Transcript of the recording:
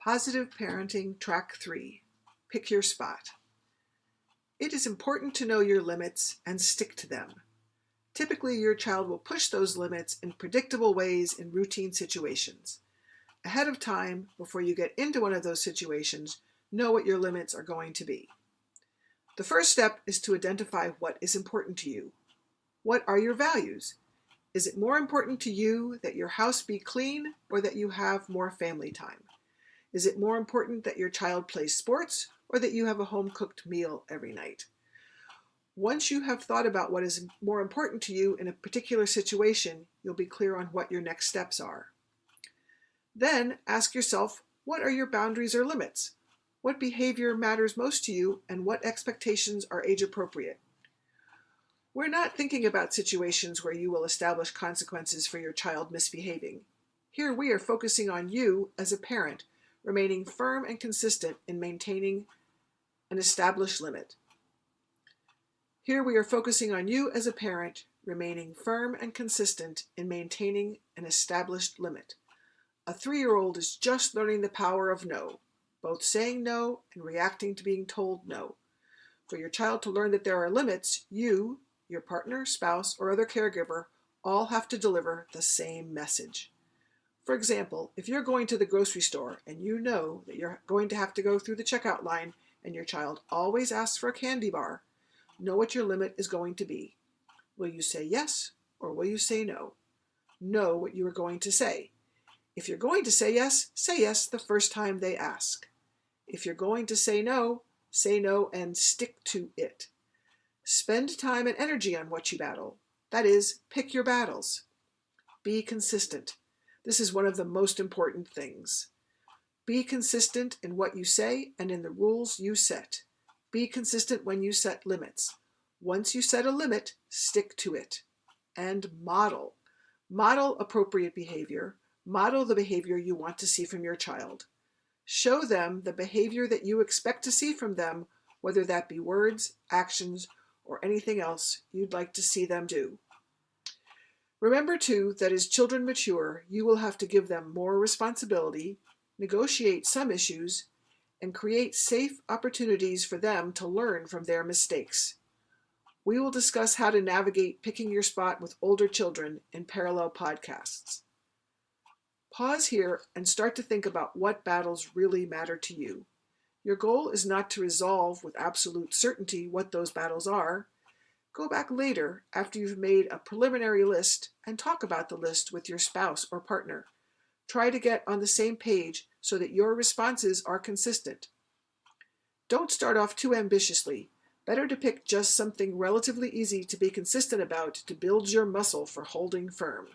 Positive Parenting Track 3. Pick your spot. It is important to know your limits and stick to them. Typically, your child will push those limits in predictable ways in routine situations. Ahead of time, before you get into one of those situations, know what your limits are going to be. The first step is to identify what is important to you. What are your values? Is it more important to you that your house be clean or that you have more family time? Is it more important that your child plays sports or that you have a home-cooked meal every night? Once you have thought about what is more important to you in a particular situation, you'll be clear on what your next steps are. Then ask yourself, what are your boundaries or limits? What behavior matters most to you and what expectations are age appropriate? We're not thinking about situations where you will establish consequences for your child misbehaving. Here we are focusing on you as a parent, remaining firm and consistent in maintaining an established limit. Here we are focusing on you as a parent, remaining firm and consistent in maintaining an established limit. A 3-year-old is just learning the power of no, both saying no and reacting to being told no. For your child to learn that there are limits, you, your partner, spouse, or other caregiver all have to deliver the same message. For example, if you're going to the grocery store and you know that you're going to have to go through the checkout line and your child always asks for a candy bar, know what your limit is going to be. Will you say yes or will you say no? Know what you are going to say. If you're going to say yes the first time they ask. If you're going to say no and stick to it. Spend time and energy on what you battle. That is, pick your battles. Be consistent. This is one of the most important things. Be consistent in what you say and in the rules you set. Be consistent when you set limits. Once you set a limit, stick to it. And model. Model appropriate behavior. Model the behavior you want to see from your child. Show them the behavior that you expect to see from them, whether that be words, actions, or anything else you'd like to see them do. Remember too that as children mature, you will have to give them more responsibility, negotiate some issues, and create safe opportunities for them to learn from their mistakes. We will discuss how to navigate picking your spot with older children in parallel podcasts. Pause here and start to think about what battles really matter to you. Your goal is not to resolve with absolute certainty what those battles are. Go back later after you've made a preliminary list and talk about the list with your spouse or partner. Try to get on the same page so that your responses are consistent. Don't start off too ambitiously. Better to pick just something relatively easy to be consistent about to build your muscle for holding firm.